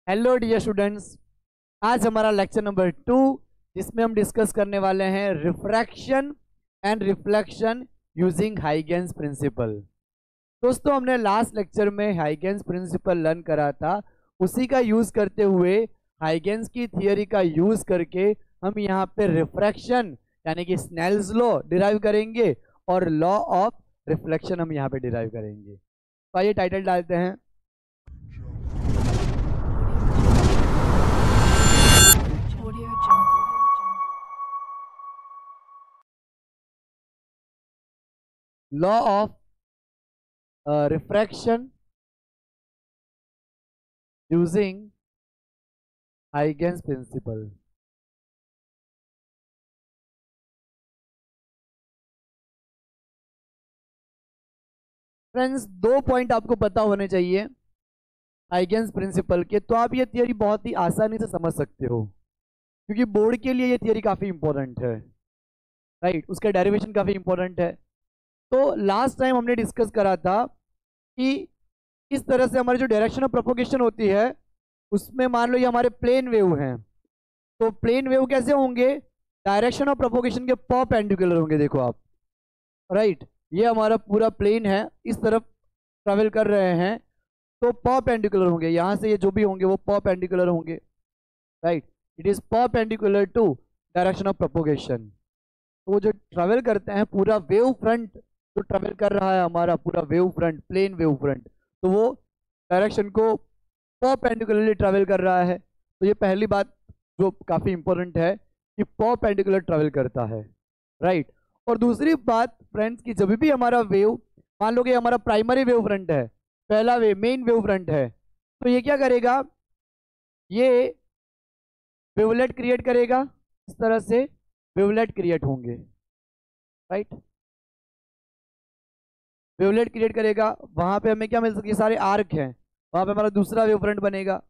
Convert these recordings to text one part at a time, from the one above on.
Hello dear students, आज हमारा lecture number 2 जिसमें हम डिस्कस करने वाले हैं refraction and reflection using Huygens principle. दोस्तों, हमने लास्ट लेक्चर में हाइगेंस प्रिंसिपल लर्न करा था। उसी का यूज़ करते हुए हाइगेंस की थियोरी का यूज़ करके हम यहाँ पे रिफ्रैक्शन यानी कि स्नेल्स लॉ डिराइव करेंगे और लॉ ऑफ रिफ्लेक्शन हम यहाँ पे डिराइव करेंगे। तो आइए टाइटल डालते हैं। Law of refraction using Huygens principle. Friends, दो पॉइंट आपको पता होने चाहिए हाइगेंस प्रिंसिपल के, तो आप ये थियरी बहुत ही आसानी से समझ सकते हो, क्योंकि बोर्ड के लिए ये थियरी काफ़ी इंपॉर्टेंट है। राइट, उसका डेरिवेशन काफ़ी इंपॉर्टेंट है। तो लास्ट टाइम हमने डिस्कस करा था कि इस तरह से हमारी जो डायरेक्शन ऑफ प्रोपोगेशन होती है उसमें मान लो ये हमारे प्लेन वेव हैं, तो प्लेन वेव कैसे होंगे? डायरेक्शन ऑफ प्रोपोगेशन के परपेंडिकुलर होंगे। देखो आप, राइट, ये हमारा पूरा प्लेन है, इस तरफ ट्रेवल कर रहे हैं तो परपेंडिकुलर होंगे। यहाँ से ये जो भी होंगे वो परपेंडिकुलर होंगे। Right, it is perpendicular to direction of propagation. तो वो जो ट्रेवल करते हैं पूरा वेव फ्रंट जो ट्रेवल कर रहा है, हमारा पूरा wave front, plane wave front, तो वो डायरेक्शन को परपेंडिकुलरली ट्रेवल कर रहा है। तो ये पहली बात जो काफ़ी इंपॉर्टेंट है कि परपेंडिकुलर ट्रेवल करता है। राइट, और दूसरी बात फ्रेंड्स की जब भी हमारा वेव, मान लो कि हमारा प्राइमरी वेव फ्रंट है, पहला वेव मेन वेव फ्रंट है, तो ये क्या करेगा? ये वेवलेट क्रिएट करेगा। इस तरह से वेवलेट क्रिएट होंगे। राइट, वेवलेट क्रिएट करेगा। वहां पे हमें क्या मिल सकती है? सारे आर्क हैं, वहां पे हमारा दूसरा वेव फ्रंट बनेगा।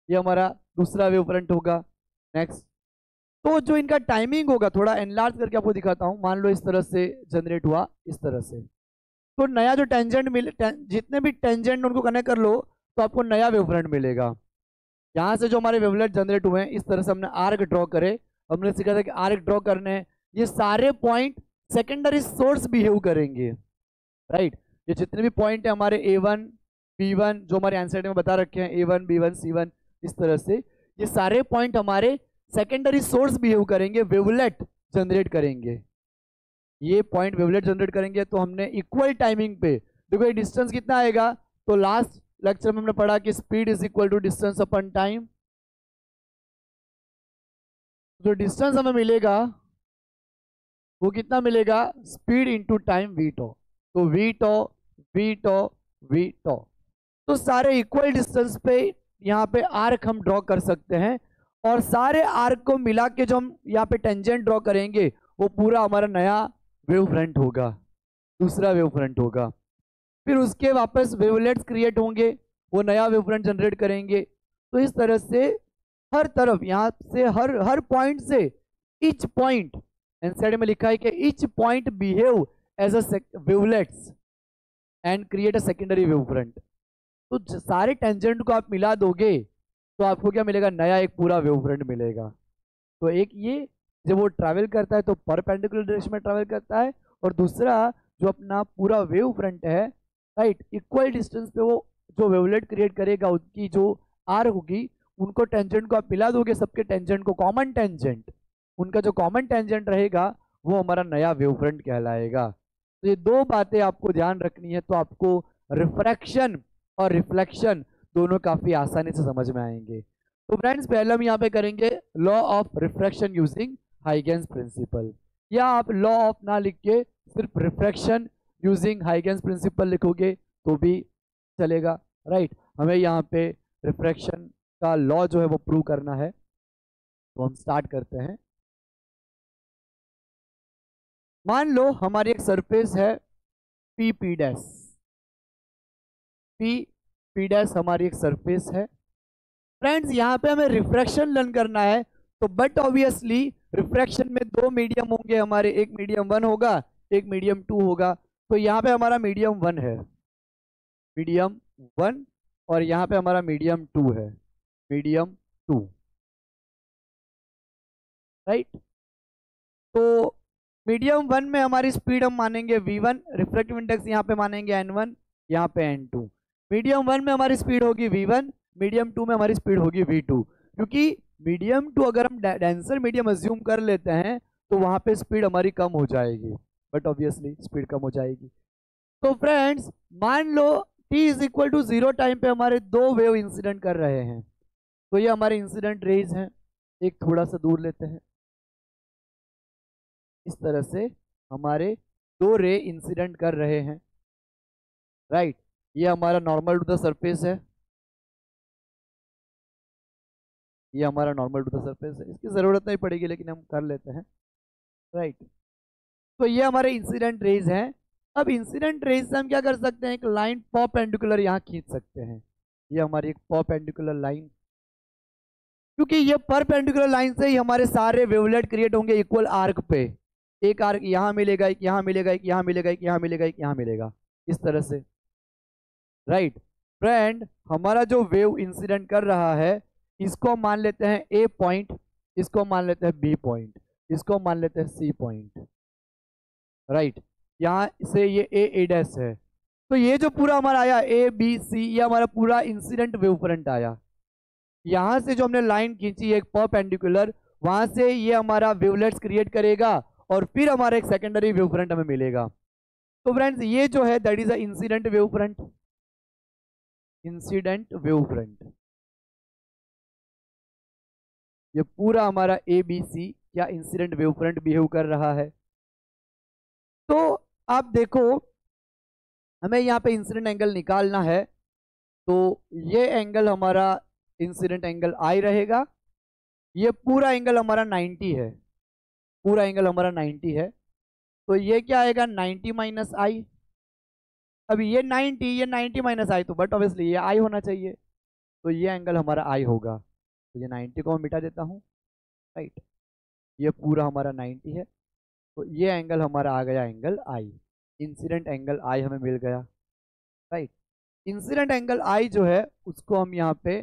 ये हमारा दूसरा वेव फ्रंट होगा। नेक्स्ट, तो जो इनका टाइमिंग होगा, थोड़ा एनलार्ज करके आपको दिखाता हूँ। मान लो इस तरह से जनरेट हुआ, इस तरह से, तो नया जो टेंजेंट मिले, जितने भी टेंजेंट उनको कनेक्ट कर लो तो आपको नया वेव फ्रंट मिलेगा। यहाँ से जो हमारे वेवलेट जनरेट हुए हैं, इस तरह से हमने आर्क ड्रॉ करे। हमने सीखा था कि आर्क ड्रॉ करने हैं, ये सारे पॉइंट सेकेंडरी सोर्स बिहेव करेंगे। राइट, ये जितने भी पॉइंट है हमारे A1 B1 जो हमारे आंसर में बता रखे हैं, A1 B1 C1, इस तरह से ये सारे पॉइंट हमारे सेकेंडरी सोर्स बिहेव करेंगे, वेवलेट जनरेट करेंगे। ये पॉइंट वेवलेट जनरेट करेंगे तो हमने इक्वल टाइमिंग पे, देखो ये डिस्टेंस कितना आएगा, तो लास्ट लेक्चर में हमने पढ़ा कि speed is equal to distance upon time. जो डिस्टेंस हमें मिलेगा वो कितना मिलेगा? Speed into time V T. तो V T V T V T, तो सारे इक्वल डिस्टेंस पे यहाँ पे आर्क हम ड्रॉ कर सकते हैं, और सारे आर्क को मिला के जो हम यहाँ पे टेंजेंट ड्रॉ करेंगे वो पूरा हमारा नया वेव फ्रंट होगा, दूसरा वेव फ्रंट होगा। फिर उसके वापस वेवलेट्स क्रिएट होंगे, वो नया वेव फ्रंट जनरेट करेंगे। तो इस तरह से हर तरफ, यहाँ से हर हर पॉइंट से, ईच पॉइंट, एनसीईआरटी में लिखा है कि each point behave as a wavelets and create a secondary wave front. तो सारे टेंजेंट को आप मिला दोगे तो आपको क्या मिलेगा? नया एक पूरा वेव फ्रंट मिलेगा। तो एक ये जब वो ट्रैवल करता है तो परपेंडिकुलर डायरेक्शन में ट्रैवल करता है, और दूसरा जो अपना पूरा वेव फ्रंट है, राइट, इक्वल डिस्टेंस पे वो जो वेवलेट क्रिएट करेगा, उसकी जो आर होगी, उनको टेंजेंट को आप मिला दोगे, सबके टेंजेंट को, कॉमन टेंजेंट, उनका जो कॉमन टेंजेंट रहेगा वो हमारा नया वेव फ्रंट कहलाएगा। तो ये दो बातें आपको ध्यान रखनी है, तो आपको रिफ्रैक्शन और रिफ्लेक्शन दोनों काफी आसानी से समझ में आएंगे। तो फ्रेंड्स, पहले हम यहाँ पे करेंगे law of refraction using Huygens principle, या आप लॉ ऑफ ना लिख के सिर्फ रिफ्रैक्शन यूजिंग हाइगेंस प्रिंसिपल लिखोगे तो भी चलेगा। राइट, हमें यहाँ पे रिफ्रैक्शन का लॉ जो है वो प्रूव करना है, तो हम स्टार्ट करते हैं। मान लो हमारी एक सरफेस है P P dash, P P dash हमारी एक सरफेस है। फ्रेंड्स, यहाँ पे हमें रिफ्रैक्शन लर्न करना है, तो बट ऑब्वियसली रिफ्रैक्शन में दो मीडियम होंगे हमारे, एक मीडियम 1 होगा, एक मीडियम 2 होगा। तो यहाँ पे हमारा मीडियम 1 है, मीडियम 1, और यहाँ पे हमारा मीडियम 2 है, मीडियम 2, राइट। तो मीडियम 1 में हमारी स्पीड हम मानेंगे v1, रिफ्रैक्टिव इंडेक्स यहाँ पे मानेंगे n1, यहाँ पे n2। मीडियम 1 में हमारी स्पीड होगी v1, मीडियम 2 में हमारी स्पीड होगी v2। क्योंकि मीडियम 2 अगर हम डेंसर मीडियम अज्यूम कर लेते हैं तो वहाँ पे स्पीड हमारी कम हो जाएगी, बट ऑब्वियसली स्पीड कम हो जाएगी। तो फ्रेंड्स मान लो t is equal to 0 time पे हमारे दो वेव इंसिडेंट कर रहे हैं। तो ये हमारे इंसिडेंट रेज हैं, एक थोड़ा सा दूर लेते हैं, इस तरह से हमारे दो रे इंसिडेंट कर रहे हैं, राइट। ये हमारा नॉर्मल टू द सरफेस है, ये हमारा नॉर्मल टू द सरफेस है, इसकी जरूरत नहीं पड़ेगी लेकिन हम कर लेते हैं, राइट। तो ये हमारे इंसिडेंट रेज हैं। अब इंसिडेंट रेज से हम क्या कर सकते हैं, एक लाइन परपेंडिकुलर यहाँ खींच सकते हैं। ये हमारी एक परपेंडिकुलर लाइन, क्योंकि ये परपेंडिकुलर लाइन से ही हमारे सारे वेवलेट क्रिएट होंगे इक्वल आर्क पे। एक आर्क यहाँ मिलेगा, एक यहाँ मिलेगा, एक यहाँ मिलेगा, एक यहाँ मिलेगा, एक यहाँ मिलेगा, इस तरह से, राइट। फ्रेंड हमारा जो वेव इंसिडेंट कर रहा है इसको हम मान लेते हैं ए पॉइंट, इसको हम मान लेते हैं बी पॉइंट, इसको हम मान लेते हैं सी पॉइंट, राइट। यहाँ से ये ए डैश है। तो ये जो पूरा हमारा आया ए बी सी, ये हमारा पूरा इंसिडेंट वेव फ्रंट आया। यहाँ से जो हमने लाइन खींची एक परपेंडिकुलर, वहां से ये हमारा वेवलेट्स क्रिएट करेगा और फिर हमारा एक सेकेंडरी वेव फ्रंट हमें मिलेगा। तो फ्रेंड्स ये जो है that is a incident wave front, incident wave front. ये पूरा हमारा ए बी सी क्या इंसिडेंट वेव फ्रंट बिहेव कर रहा है। तो आप देखो हमें यहाँ पे इंसिडेंट एंगल निकालना है, तो ये एंगल हमारा इंसिडेंट एंगल आई रहेगा। ये पूरा एंगल हमारा 90 है, पूरा एंगल हमारा 90 है। तो ये क्या आएगा 90 माइनस आई। अभी ये 90 माइनस आई, तो बट ऑब्वियसली ये आई होना चाहिए, तो ये एंगल हमारा आई होगा। तो ये 90 को मैं मिटा देता हूँ, राइट। ये पूरा हमारा 90 है, तो ये एंगल हमारा आ गया एंगल आई, इंसिडेंट एंगल आई हमें मिल गया, राइट। इंसिडेंट एंगल आई जो है उसको हम यहाँ पे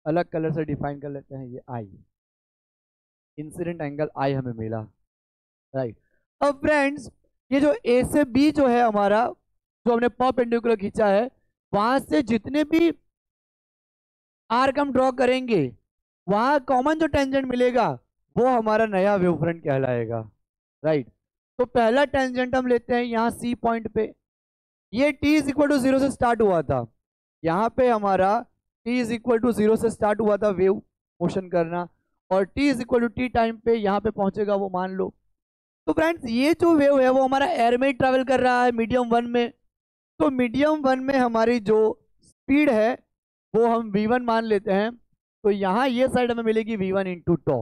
अलग कलर से डिफाइन कर लेते हैं, ये आई, इंसिडेंट एंगल आई हमें मिला, राइट। अब फ्रेंड्स ये जो ए से बी जो है हमारा, जो हमने परपेंडिकुलर खींचा है, वहां से जितने भी आर्क हम ड्रॉ करेंगे वहां कॉमन जो टेंजेंट मिलेगा वो हमारा नया वेव फ्रंट कहलाएगा, राइट। तो पहला टेंजेंट हम लेते हैं यहाँ सी पॉइंट पे। ये t इज इक्वल टू 0 से स्टार्ट हुआ था, यहाँ पे हमारा t इज इक्वल टू 0 से स्टार्ट हुआ था वेव मोशन करना, और t is equal to T time पे यहाँ पे पहुंचेगा वो मान लो। तो फ्रेंड्स ये जो वेव है वो हमारा एयर में ट्रेवल कर रहा है मीडियम 1 में। तो मीडियम 1 में हमारी जो स्पीड है वो हम v1 मान लेते हैं। तो यहाँ ये साइड हमें मिलेगी v1 इंटू टॉ।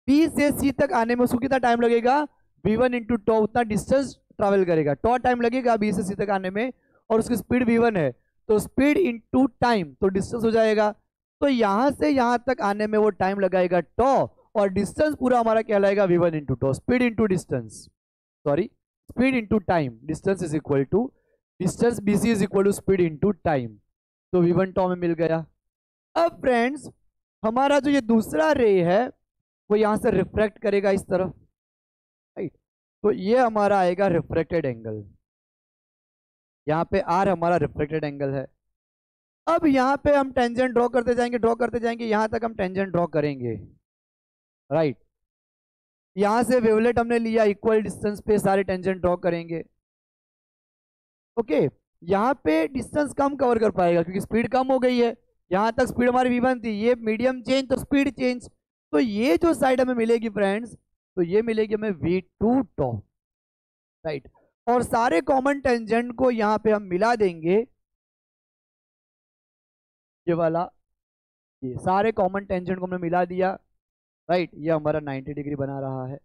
बी से सी तक आने में उसको कितना टाइम लगेगा, v1 इंटू टॉ, उतना डिस्टेंस ट्रैवल करेगा, टॉ टाइम लगेगा बी से सी तक आने में, और उसकी स्पीड v1 है, तो स्पीड इंटू टाइम तो डिस्टेंस हो जाएगा। तो यहाँ से यहाँ तक आने में वो टाइम लगाएगा टॉ, और डिस्टेंस पूरा हमारा कहलाएगा v1 into tau. Speed into distance, sorry speed into time, distance is equal to distance bc is equal to speed into time, तो v1 टॉ में मिल गया। अब फ्रेंड्स हमारा जो ये दूसरा रे है वो यहाँ से रिफ्रैक्ट करेगा इस तरफ, राइट। तो ये हमारा आएगा रिफ्रैक्टेड एंगल, यहाँ पे आर हमारा रिफ्रैक्टेड एंगल है। अब यहाँ पे हम टेंजेंट ड्रॉ करते जाएंगे, ड्रॉ करते जाएंगे, यहाँ तक हम टेंजेंट ड्रॉ करेंगे, राइट। यहाँ से वेवलेट हमने लिया, इक्वल डिस्टेंस पे सारे टेंजेंट ड्रॉ करेंगे, ओके। यहाँ पे डिस्टेंस कम कवर कर पाएगा क्योंकि स्पीड कम हो गई है। यहाँ तक स्पीड हमारी v1 थी, ये मीडियम चेंज तो स्पीड चेंज, तो ये जो साइड हमें मिलेगी फ्रेंड्स, तो ये मिलेगी हमें v2 टॉ, राइट। और सारे कॉमन टेंजेंट को यहाँ पे हम मिला देंगे, ये वाला, ये सारे कॉमन टेंजेंट को हमने मिला दिया, राइट। ये हमारा 90 डिग्री बना रहा है,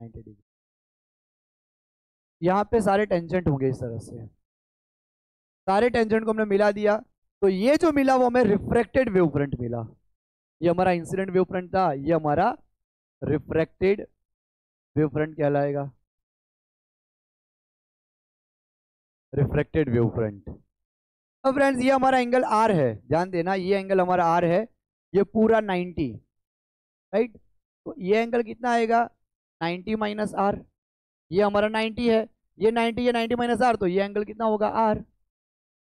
90 डिग्री। यहाँ पे सारे टेंजेंट होंगे इस तरह से, सारे टेंजेंट को हमने मिला दिया, तो ये जो मिला वो हमें रिफ्रैक्टेड वेव फ्रंट मिला। ये हमारा इंसिडेंट वेव फ्रंट था, ये हमारा रिफ्रैक्टेड वेव फ्रंट कहलाएगा, रिफ्रैक्टेड वेव फ्रंट। अब फ्रेंड्स ये हमारा एंगल आर है, ध्यान देना ये एंगल हमारा आर है, ये पूरा 90, राइट। तो ये एंगल कितना आएगा 90 माइनस आर, ये हमारा 90 है, ये 90, ये 90 माइनस आर, तो ये एंगल कितना होगा आर,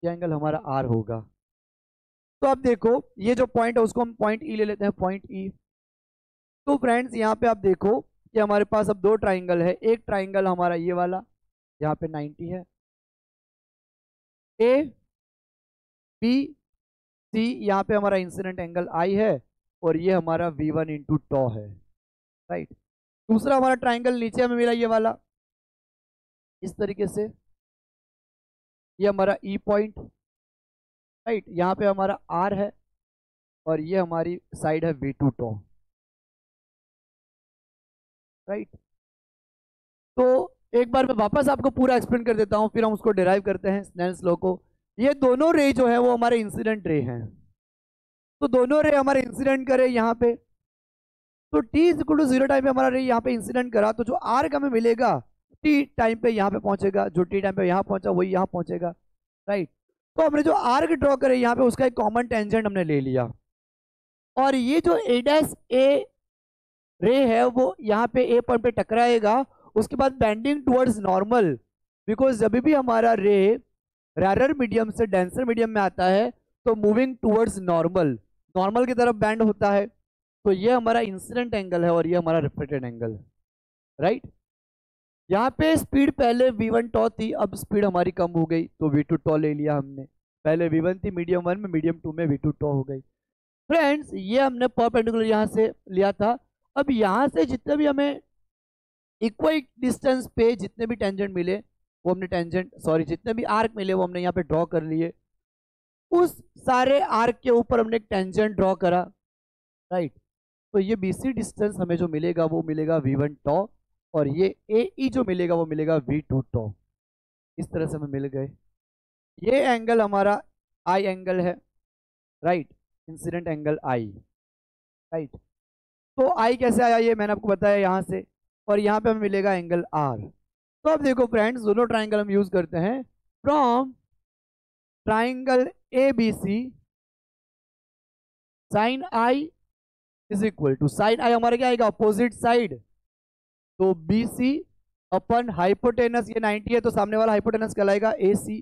ये एंगल हमारा आर होगा। तो अब देखो ये जो पॉइंट है उसको हम पॉइंट ई ले लेते हैं, पॉइंट ई। तो फ्रेंड्स यहाँ पे आप देखो कि हमारे पास अब दो ट्राइंगल है, एक ट्राइंगल हमारा ये वाला यहाँ पे 90 है, ए बी सी, यहाँ पे हमारा इंसिडेंट एंगल आई है, और ये हमारा V1 इंटू टॉ है, राइट। दूसरा हमारा ट्राइंगल नीचे हमें मिला ये वाला, इस तरीके से, ये हमारा ई पॉइंट, राइट। यहाँ पे हमारा आर है, और ये हमारी साइड है V2 टॉ, राइट। तो एक बार मैं वापस आपको पूरा एक्सप्लेन कर देता हूँ, फिर हम उसको डिराइव करते हैं स्नेल्स लॉ को। ये दोनों रे जो है वो हमारे इंसिडेंट रे हैं, तो दोनों रे हमारे इंसिडेंट करे यहाँ पे, तो t is equal to 0 time पे हमारा रे यहाँ पे इंसिडेंट करा, तो जो आर का हमें मिलेगा t टाइम पे यहाँ पे पहुंचेगा, जो t टाइम पे यहाँ पहुंचा वही यहाँ पहुंचेगा, राइट। तो हमने जो आर्क ड्रॉ करे यहाँ पे उसका एक कॉमन टेंजेंट हमने ले लिया, और ये जो a' रे है वो यहाँ पे ए पॉइंट पे टकराएगा, उसके बाद बेंडिंग टुवर्ड्स नॉर्मल, बिकॉज जब भी हमारा रे रेयर मीडियम से डेंसर मीडियम में आता है तो मूविंग टुवर्ड्स नॉर्मल, नॉर्मल की तरफ बैंड होता है। तो ये हमारा इंसिडेंट एंगल है और ये हमारा रिफ्लेक्टेड एंगल है, राइट। यहाँ पे स्पीड पहले V1 टॉ थी, अब स्पीड हमारी कम हो गई तो V2 टॉ ले लिया हमने, पहले V1 थी मीडियम 1 में, मीडियम 2 में V2 टॉ हो गई। फ्रेंड्स ये हमने परपेंडिकुलर यहाँ से लिया था। अब यहाँ से जितने भी हमें इक्वल डिस्टेंस पे जितने भी टेंजेंट मिले वो हमने जितने भी आर्क मिले वो हमने यहाँ पे ड्रॉ कर लिए, उस सारे आर्क के ऊपर हमने एक टेंजेंट ड्रॉ करा, राइट। तो ये BC डिस्टेंस हमें जो मिलेगा वो मिलेगा V1 टॉ, और ये AE जो मिलेगा वो मिलेगा V2 टॉ, इस तरह से हमें मिल गए। ये एंगल हमारा आई एंगल है, राइट, इंसिडेंट एंगल आई, राइट। तो आई कैसे आया ये मैंने आपको बताया यहाँ से, और यहाँ पे हमें मिलेगा एंगल आर। तो अब देखो फ्रेंड्स दोनों ट्राइंगल हम यूज करते हैं, from triangle ABC sine i is equal to, sine i हमारा क्या आएगा अपोजिट साइड, तो BC अपन हाइपोटेनस, ये 90 है तो सामने वाला हाइपोटेनस कहलाएगा AC,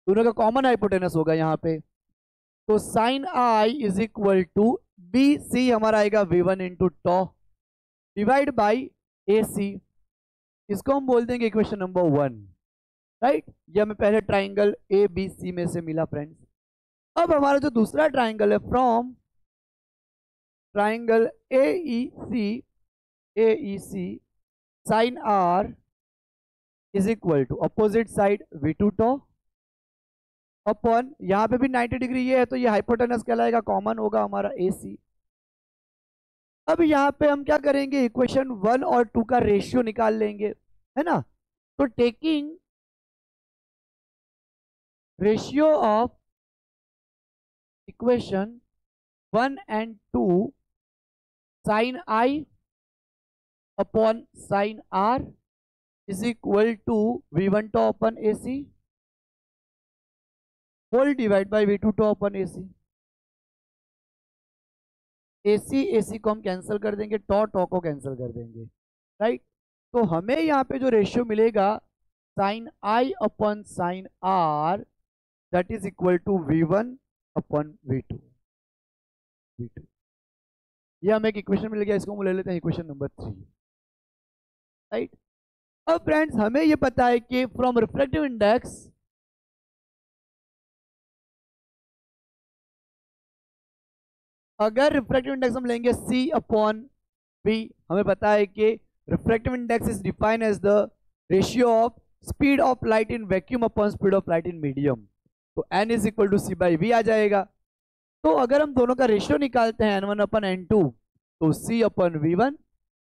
दोनों का कॉमन हाइपोटेनस होगा यहाँ पे, तो sine i is equal to BC हमारा आएगा V1 into tau divide by AC, इसको हम बोल देंगे इक्वेशन नंबर 1, राइट। ये हमें पहले ट्राइंगल ABC में से मिला फ्रेंड्स। अब हमारा जो दूसरा ट्राइंगल है from triangle AEC sine R is equal to opposite side V2 tau upon, यहाँ पे भी 90 डिग्री ये है तो ये हाइपोटेनस कहलाएगा, कॉमन होगा हमारा AC। अब यहाँ पे हम क्या करेंगे, इक्वेशन 1 और 2 का रेशियो निकाल लेंगे, है ना। तो taking ratio of equation 1 and 2 sine i upon sine R is equal to V1 tau upon AC whole divide by V2 tau upon AC। AC को हम कैंसिल कर देंगे, टॉ को कैंसिल कर देंगे, राइट। तो हमें यहाँ पे जो रेशियो मिलेगा sine i upon sine R that is equal to V1 upon V2। ये हमें एक इक्वेशन मिल गया, इसको हम ले लेते हैं इक्वेशन नंबर 3, राइट। अब फ्रेंड्स हमें ये पता है कि फ्रॉम रिफ्लेक्टिव इंडेक्स अगर रिफ्लेक्टिव इंडेक्स हम लेंगे C अपॉन V, हमें पता है कि reflective index is defined as the ratio of speed of light in vacuum upon speed of light in medium, तो N is equal to C by V आ जाएगा। तो अगर हम दोनों का रेशियो निकालते हैं N1 अपन N2, तो C upon V1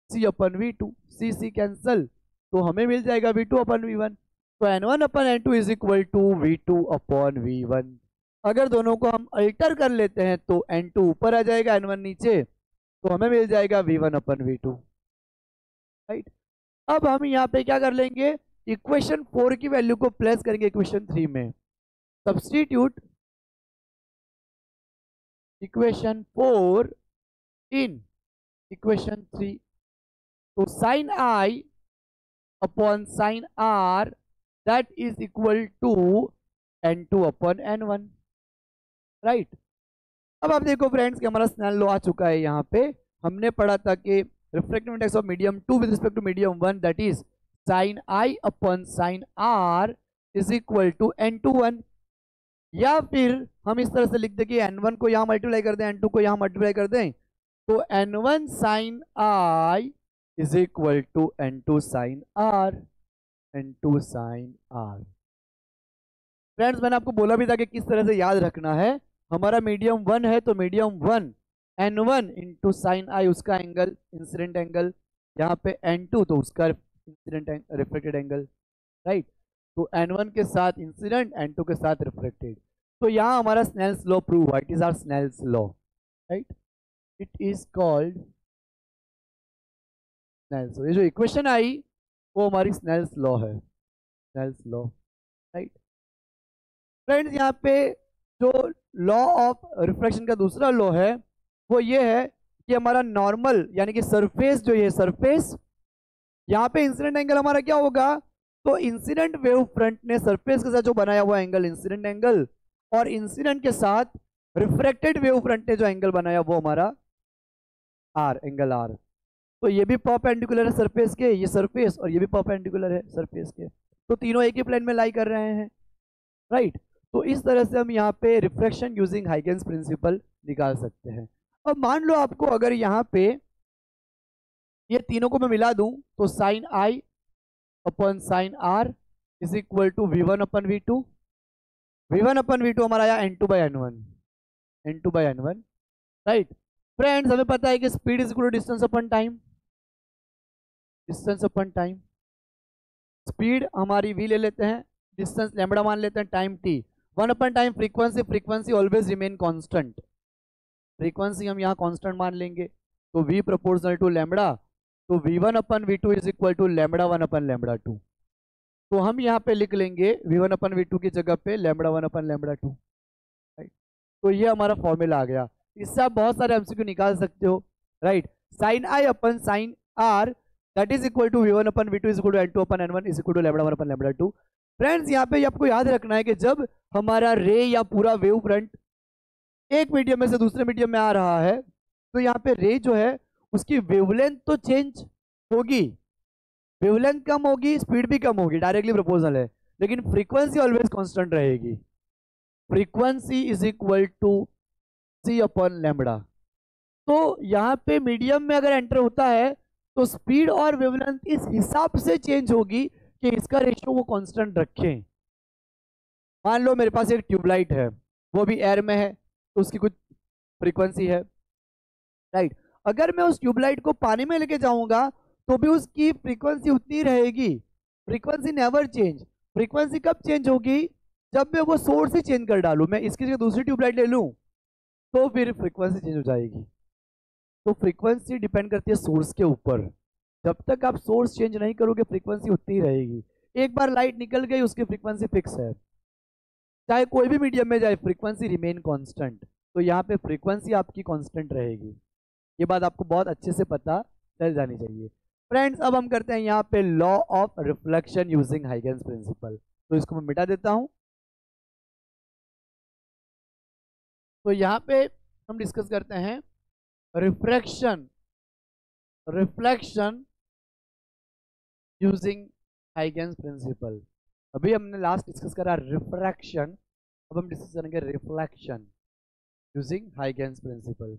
C upon V2, C cancel, तो हमें मिल जाएगा V2 अपन V1, तो N1 upon N2 is equal to V2 upon V1। अगर दोनों को हम अल्टर कर लेते हैं तो N2 ऊपर आ जाएगा N1 नीचे, तो हमें मिल जाएगा V1 अपन V2, राइट। अब हम यहाँ पे क्या कर लेंगे, इक्वेशन 4 की वैल्यू को प्लेस करेंगे इक्वेशन 3 में, सब्स्टिट्यूट इक्वेशन 4 इन इक्वेशन 3। तो sine i upon sine r that is equal to n2 upon n1, right. अब आप देखो फ्रेंड्स कि हमारा स्नेल लॉ आ चुका है। यहाँ पे हमने पढ़ा था कि refractive index of medium 2 with respect to medium 1 that is sine i upon sine r is equal to n2 1। या फिर हम इस तरह से लिख दें कि n1 को यहाँ मल्टीप्लाई कर दें, n2 को यहाँ मल्टीप्लाई कर दें, तो n1 sine i is equal to n2 sine r, n2 sine r. Friends मैंने आपको बोला भी था कि किस तरह से याद रखना है। हमारा मीडियम 1 है तो मीडियम 1 n1 इंटू साइन आई उसका एंगल इंसिडेंट एंगल, यहाँ पे n2 तो उसका इंसिडेंट रिफ्लेक्टेड एंगल, राइट। तो n1 के साथ इंसिडेंट, n2 के साथ रिफ्लेक्टेड। तो यहाँ हमारा स्नेल्स लॉ प्रूव हुआ, it is our Snell's law, right. It is called Snell's law. ये जो इक्वेशन आई वो हमारी स्नेल्स लॉ है, स्नेल्स लॉ, राइट। फ्रेंड्स यहाँ पे जो लॉ ऑफ रिफ्रैक्शन का दूसरा लॉ है वो ये है कि हमारा नॉर्मल यानी कि सरफेस जो ये सरफेस, यहाँ पे इंसिडेंट एंगल हमारा क्या होगा, तो इंसिडेंट वेव फ्रंट ने सरफेस के साथ जो बनाया हुआ एंगल इंसिडेंट एंगल, और इंसिडेंट के साथ रिफ्रैक्टेड वेव फ्रंट ने जो एंगल बनाया वो हमारा आर, एंगल आर। तो ये भी परपेंडिकुलर है सरफेस के, ये सरफेस, और ये भी परपेंडिकुलर है सरफेस के, तो तीनों एक ही प्लेन में लाई कर रहे हैं, राइट। तो इस तरह से हम यहाँ पे रिफ्रैक्शन यूजिंग हाइगेंस प्रिंसिपल निकाल सकते हैं। अब मान लो आपको अगर यहाँ पे ये तीनों को मैं मिला दूं तो sine i upon sine r is equal to v1 upon v2, v1 upon v2 हमारा आया n2 by n1, n2 by n1, right. Friends हमें पता है कि speed is equal to distance upon time, distance upon time. Speed हमारी v ले लेते हैं, डिस्टेंस लैम्बडा मान लेते हैं, time t, 1 upon time frequency, frequency always remain constant, frequency हम यहाँ कांस्टेंट मान लेंगे, तो v प्रोपोर्शनल टू लैम्बडा, तो v1 upon v2 is equal to lambda 1 upon lambda 2। तो हम यहाँ पे लिख लेंगे v1 अपन v2 की जगह पे लैम्बडा 1 अपन लैम्बडा 2, राइट। तो ये हमारा फॉर्मूला आ गया। इससे आप बहुत सारे एमसीक्यू निकाल सकते हो, right. Sine i upon sine r that is equal to v1 upon v2 is equal to n2 upon n1 is equal to lambda 1 upon lambda 2। Friends यहाँ पे आपको याद रखना है कि जब हमारा रे या पूरा वेव फ्रंट एक मीडियम में से दूसरे मीडियम में आ रहा है तो यहाँ पे रे जो है उसकी वेवलेंथ तो चेंज होगी, वेवलेंथ कम होगी, स्पीड भी कम होगी, डायरेक्टली प्रोपोर्शनल है, लेकिन फ्रीक्वेंसी ऑलवेज कांस्टेंट रहेगी। Frequency is equal to c upon lambda. तो यहाँ पे मीडियम में अगर एंटर होता है तो स्पीड और वेवलेंथ इस हिसाब से चेंज होगी कि इसका रेशियो वो कांस्टेंट रखें। मान लो मेरे पास एक ट्यूबलाइट है, वो भी एयर में है, तो उसकी कुछ फ्रीक्वेंसी है, राइट। अगर मैं उस ट्यूबलाइट को पानी में लेके जाऊंगा तो भी उसकी फ्रीक्वेंसी उतनी रहेगी, फ्रीक्वेंसी नेवर चेंज। फ्रीक्वेंसी कब चेंज होगी, जब मैं वो सोर्स ही चेंज कर डालूं, मैं इसकी जगह दूसरी ट्यूबलाइट ले लूं तो फिर फ्रीक्वेंसी चेंज हो जाएगी। तो फ्रीक्वेंसी डिपेंड करती है सोर्स के ऊपर, जब तक आप सोर्स चेंज नहीं करोगे फ्रीक्वेंसी उतनी ही रहेगी। एक बार लाइट निकल गई उसकी फ्रीक्वेंसी फिक्स है, चाहे कोई भी मीडियम में जाए फ्रीक्वेंसी रिमेन कांस्टेंट। तो यहाँ पे फ्रीक्वेंसी आपकी कांस्टेंट रहेगी, ये बात आपको बहुत अच्छे से पता चल जानी चाहिए। फ्रेंड्स अब हम करते हैं यहाँ पे law of reflection using Huygens principle. तो इसको मैं मिटा देता हूं। तो यहाँ पे हम डिस्कस करते हैं refraction, reflection using Huygens principle. अभी हमने लास्ट डिस्कस करा रिफ्रैक्शन, अब हम डिस्कस करेंगे रिफ्लेक्शन यूजिंग हाइगेंस प्रिंसिपल।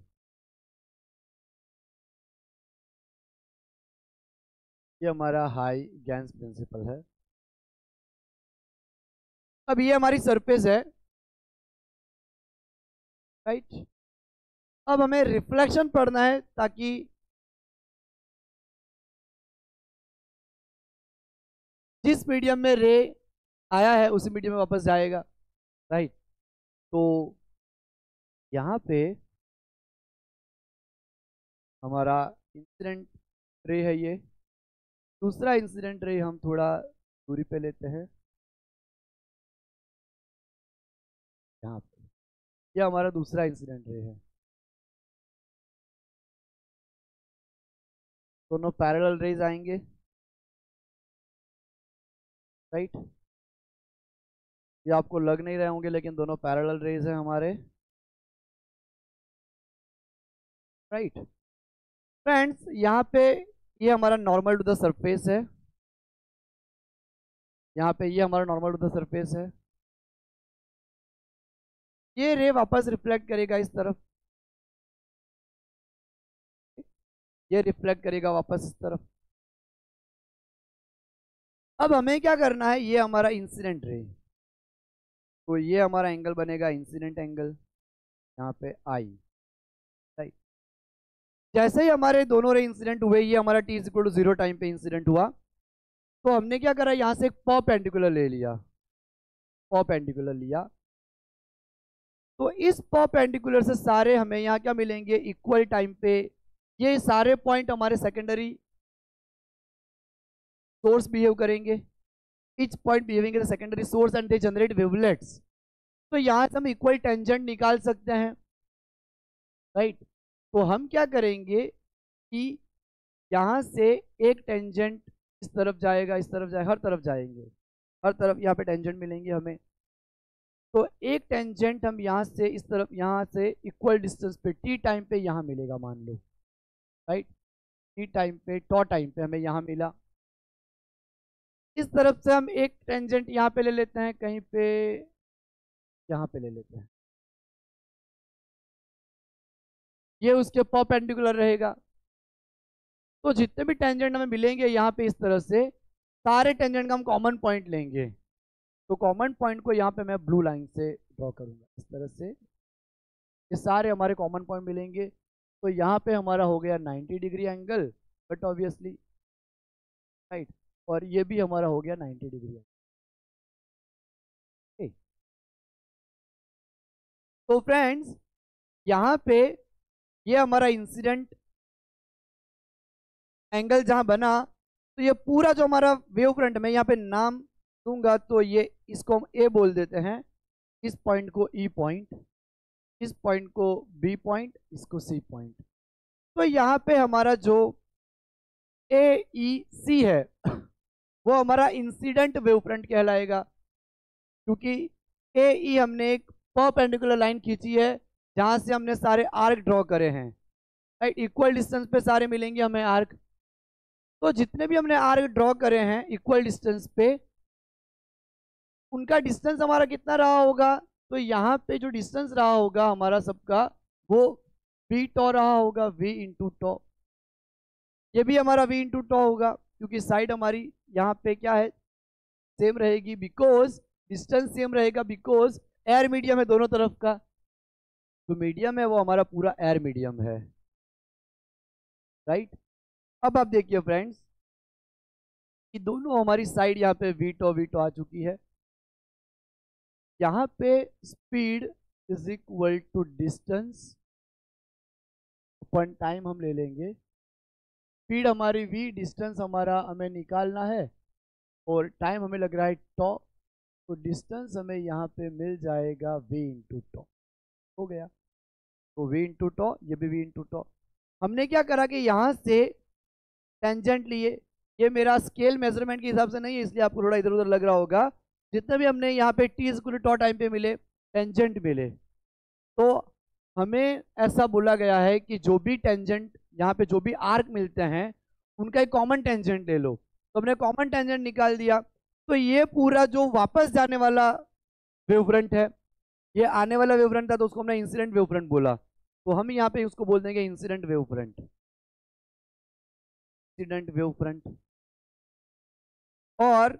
ये हमारा हाइगेंस प्रिंसिपल है। अब ये हमारी सरफेस है, राइट। अब हमें रिफ्लेक्शन पढ़ना है ताकि जिस मीडियम में रे आया है उसी मीडियम में वापस जाएगा, राइट। तो यहाँ पे हमारा इंसिडेंट रे है, ये दूसरा इंसिडेंट रे हम थोड़ा दूरी पे लेते हैं, यहाँ पे ये हमारा दूसरा इंसिडेंट रे है। दोनों पैरेलल रेज आएंगे, राइट। ये आपको लग नहीं रहे होंगे लेकिन दोनों पैरेलल रेज हैं हमारे, राइट। फ्रेंड्स यहाँ पे ये हमारा नॉर्मल टू द सरफेस है, यहाँ पे ये हमारा नॉर्मल टू द सरफेस है। ये रे वापस रिफ्लेक्ट करेगा इस तरफ, ये रिफ्लेक्ट करेगा वापस इस तरफ। अब हमें क्या करना है, ये हमारा इंसिडेंट रे, तो ये हमारा एंगल बनेगा इंसिडेंट एंगल, यहाँ पे आई, राइट। जैसे ही हमारे दोनों रे इंसिडेंट हुए, ये हमारा t is equal to 0 time पे इंसिडेंट हुआ, तो हमने क्या करा, यहाँ से एक परपेंडिकुलर ले लिया, परपेंडिकुलर लिया। तो इस परपेंडिकुलर से सारे हमें यहाँ क्या मिलेंगे, इक्वल टाइम पे ये सारे पॉइंट हमारे सेकेंडरी सोर्स बिहेव करेंगे, each point behaving as a secondary source and they generate wavelets। तो यहाँ से हम इक्वल टेंजेंट निकाल सकते हैं, राइट। तो हम क्या करेंगे कि यहाँ से एक टेंजेंट इस तरफ जाएगा, इस तरफ जाएगा, हर तरफ जाएंगे, हर तरफ यहाँ पे टेंजेंट मिलेंगे हमें। तो एक टेंजेंट हम यहाँ से इस तरफ, यहाँ से इक्वल डिस्टेंस पे t टाइम पे यहाँ मिलेगा, मान लो, राइट। t टाइम पे, टॉ टाइम पे हमें यहाँ मिला। इस तरफ से हम एक टेंजेंट यहाँ पे ले लेते हैं, कहीं पे यहाँ पे ले लेते हैं, ये उसके परपेंडिकुलर रहेगा। तो जितने भी टेंजेंट हमें मिलेंगे यहाँ पे इस तरह से, सारे टेंजेंट का हम कॉमन पॉइंट लेंगे। तो कॉमन पॉइंट को यहाँ पे मैं ब्लू लाइन से ड्रॉ करूँगा, इस तरह से ये सारे हमारे कॉमन पॉइंट मिलेंगे। तो यहाँ पे हमारा हो गया 90 degree angle, but obviously, right. और ये भी हमारा हो गया 90 डिग्री। तो फ्रेंड्स यहाँ पे ये हमारा इंसिडेंट एंगल जहाँ बना, तो ये पूरा जो हमारा वेव फ्रंट में यहाँ पे नाम दूंगा, तो ये इसको हम ए बोल देते हैं, इस पॉइंट को ई पॉइंट, इस पॉइंट को बी पॉइंट, इसको सी पॉइंट। तो यहाँ पे हमारा जो ए ई सी है वो हमारा इंसिडेंट वेव फ्रंट कहलाएगा, क्योंकि ए ई हमने एक परपेंडिकुलर लाइन खींची है जहां से हमने सारे आर्क ड्रॉ करे हैं, राइट। इक्वल डिस्टेंस पे सारे मिलेंगे हमें आर्क। तो जितने भी हमने आर्क ड्रॉ करे हैं इक्वल डिस्टेंस पे, उनका डिस्टेंस हमारा कितना रहा होगा, तो यहाँ पे जो डिस्टेंस रहा होगा हमारा सबका, वो v टॉ रहा होगा, v इंटू टॉ। ये भी हमारा v इंटू टॉ होगा, क्योंकि साइड हमारी यहाँ पे क्या है, सेम रहेगी, बिकॉज डिस्टेंस सेम रहेगा, बिकॉज एयर मीडियम है दोनों तरफ का। जो मीडियम है वो हमारा पूरा एयर मीडियम है, राइट। अब आप देखिए फ्रेंड्स कि दोनों हमारी साइड यहाँ पे वी टॉ आ चुकी है। यहाँ पे speed is equal to distance upon time हम ले लेंगे। स्पीड हमारी v, डिस्टेंस हमारा हमें निकालना है, और टाइम हमें लग रहा है टॉ, तो डिस्टेंस हमें यहाँ पे मिल जाएगा v इंटू टॉ, हो गया। तो v इंटू टॉ, ये भी v इंटू टॉ। हमने क्या करा कि यहाँ से टेंजेंट लिए, ये मेरा स्केल मेजरमेंट के हिसाब से नहीं है इसलिए आपको थोड़ा इधर उधर लग रहा होगा। जितने भी हमने यहाँ पे t इक्वल टॉ टाइम पे मिले, टेंजेंट मिले, तो हमें ऐसा बोला गया है कि जो भी टेंजेंट यहाँ पे जो भी आर्क मिलते हैं उनका एक कॉमन टेंजेंट ले लो। तो हमने कॉमन टेंजेंट निकाल दिया। तो ये पूरा जो वापस जाने वाला वेवफ्रंट है, ये आने वाला वेवफ्रंट था, तो उसको हमने इंसिडेंट वेवफ्रंट बोला। तो हम यहाँ पे उसको बोल देंगे इंसिडेंट वेवफ्रंट, इंसिडेंट वेवफ्रंट। और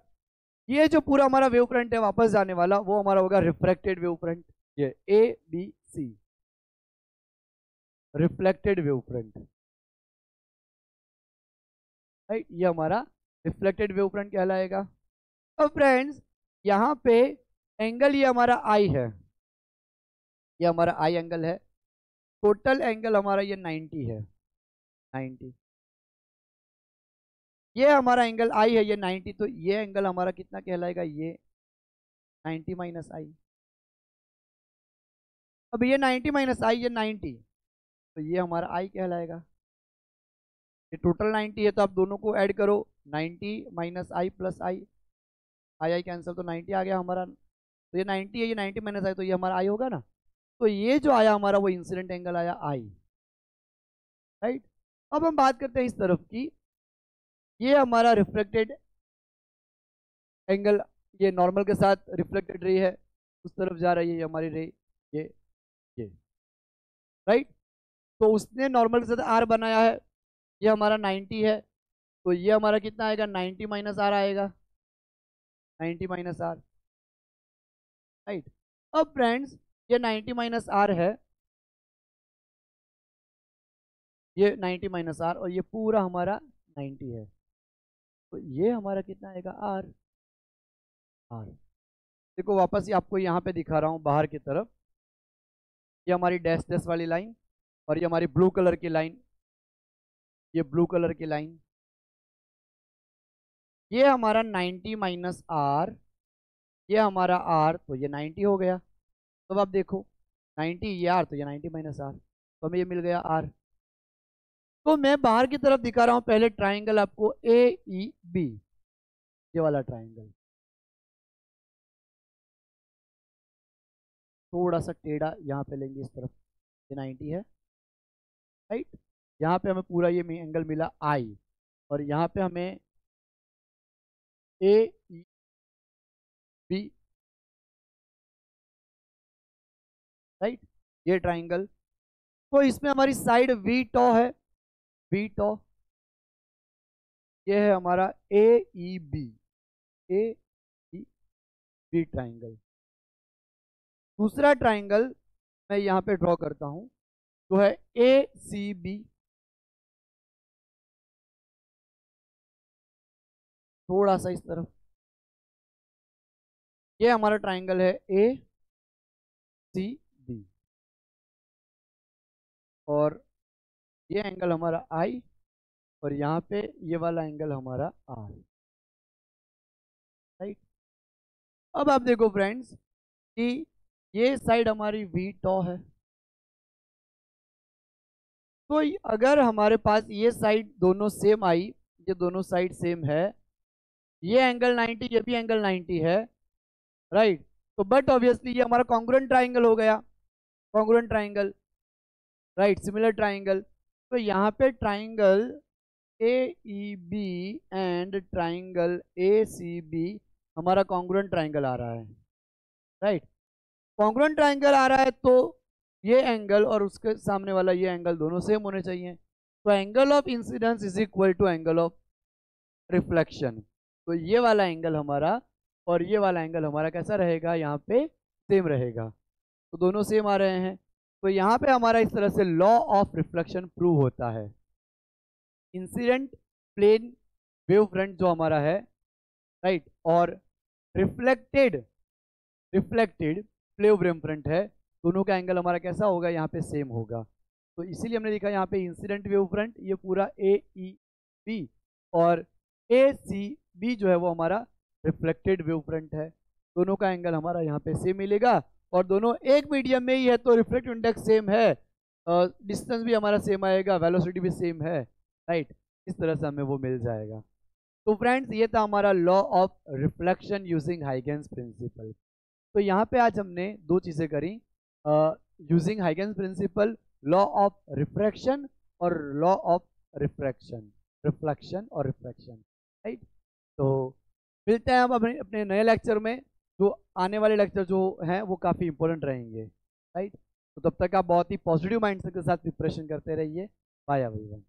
ये जो पूरा हमारा वेवफ्रंट है वापस जाने वाला, वो हमारा होगा रिफ्रैक्टेड वेवफ्रंट। ये A B C, reflected wavefront, right. ये हमारा रिफ्लेक्टेड वेवफ्रंट कहलाएगा। अब फ्रेंड्स यहाँ पे एंगल ये हमारा आई है, ये हमारा आई एंगल है। टोटल एंगल हमारा ये 90 है, 90। ये हमारा एंगल आई है, ये 90। तो ये एंगल हमारा कितना कहलाएगा, ये 90 माइनस आई। अब ये 90 माइनस आई, ये 90, तो ये हमारा आई कहलाएगा। ये टोटल 90 है, तो आप दोनों को ऐड करो, 90 minus I plus I, I cancel, तो 90 आ गया हमारा। तो ये 90 है, ये 90 माइनस आई, तो ये हमारा आई होगा ना। तो ये जो आया हमारा वो इंसिडेंट एंगल आया आई, राइट। अब हम बात करते हैं इस तरफ की, ये हमारा रिफ्लेक्टेड एंगल, ये नॉर्मल के साथ रिफ्लेक्टेड रे है, उस तरफ जा रही है ये हमारी रे, ये राइट। तो उसने नॉर्मल के साथ आर बनाया है, ये हमारा 90 है, तो ये हमारा कितना आएगा, 90 माइनस आर आएगा, 90 माइनस आर, राइट। अब फ्रेंड्स ये 90 माइनस आर है, ये 90 माइनस आर, और ये पूरा हमारा 90 है, तो ये हमारा कितना आएगा, आर। आर देखो वापस ही आपको यहाँ पे दिखा रहा हूँ बाहर की तरफ, ये हमारी डैश डैश वाली लाइन, और ये हमारी ब्लू कलर की लाइन, ये ब्लू कलर की लाइन, ये हमारा 90 माइनस आर, ये हमारा आर, तो ये 90 हो गया। तो अब आप देखो 90 ये आर, तो ये 90 माइनस आर, तो हमें ये मिल गया आर। तो मैं बाहर की तरफ दिखा रहा हूं पहले ट्राइंगल आपको ए ई बी, ये वाला ट्राइंगल थोड़ा सा टेढ़ा यहाँ पे लेंगे इस तरफ, ये 90 है, राइट। यहाँ पे हमें पूरा ये एंगल मिला आई, और यहाँ पे हमें ए ई बी, राइट, ये ट्राइंगल। तो इसमें हमारी साइड वी टॉ है, वी टॉ, ये है हमारा ए ई बी, ए ई बी ट्राइंगल। दूसरा ट्राइंगल मैं यहाँ पे ड्रॉ करता हूँ, जो है ए सी बी, थोड़ा सा इस तरफ, ये हमारा ट्राइंगल है ए सी बी, और ये एंगल हमारा आई, और यहाँ पे ये वाला एंगल हमारा आर, राइट। अब आप देखो फ्रेंड्स कि ये साइड हमारी वी टॉ है, तो अगर हमारे पास ये साइड दोनों सेम आई, ये दोनों साइड सेम है, ये एंगल 90, ये भी एंगल 90 है, राइट। तो बट ऑब्वियसली ये हमारा कॉन्ग्रुएंट ट्राइंगल हो गया, congruent triangle, right, similar triangle. तो यहाँ पे triangle A E B and triangle A C B हमारा कॉन्ग्रुएंट ट्राइंगल आ रहा है, राइट। कॉन्ग्रुएंट ट्राइंगल आ रहा है, तो ये एंगल और उसके सामने वाला ये एंगल दोनों सेम होने चाहिए। तो angle of incidence is equal to angle of reflection. तो ये वाला एंगल हमारा और ये वाला एंगल हमारा कैसा रहेगा, यहाँ पे सेम रहेगा, तो दोनों सेम आ रहे हैं। तो यहाँ पे हमारा इस तरह से लॉ ऑफ रिफ्लेक्शन प्रूव होता है। इंसिडेंट प्लेन वेव फ्रंट जो हमारा है, राइट, और रिफ्लेक्टेड प्लेन वेव फ्रंट है, दोनों का एंगल हमारा कैसा होगा, यहाँ पे सेम होगा। तो इसीलिए हमने लिखा यहाँ पे इंसिडेंट वेव फ्रंट, ये पूरा ए ई बी, और ए सी बी जो है वो हमारा रिफ्लेक्टेड वेव फ्रंट है। दोनों का एंगल हमारा यहाँ पे सेम मिलेगा, और दोनों एक मीडियम में ही है, तो रिफ्लेक्टिव इंडेक्स सेम है, डिस्टेंस भी हमारा सेम आएगा, वेलोसिटी भी सेम है, राइट। इस तरह से हमें वो मिल जाएगा। तो फ्रेंड्स ये था हमारा law of reflection using Huygens principle. तो यहाँ पे आज हमने दो चीज़ें करी, using Huygens principle, law of refraction और लॉ ऑफ रिफ्रैक्शन, रिफ्लेक्शन और रिफ्रैक्शन, राइट। तो मिलते हैं हम अपने नए लेक्चर में, जो आने वाले लेक्चर जो हैं वो काफ़ी इंपॉर्टेंट रहेंगे, राइट। तो तब तक आप बहुत ही पॉजिटिव माइंडसेट के साथ प्रिपरेशन करते रहिए। Bye everyone.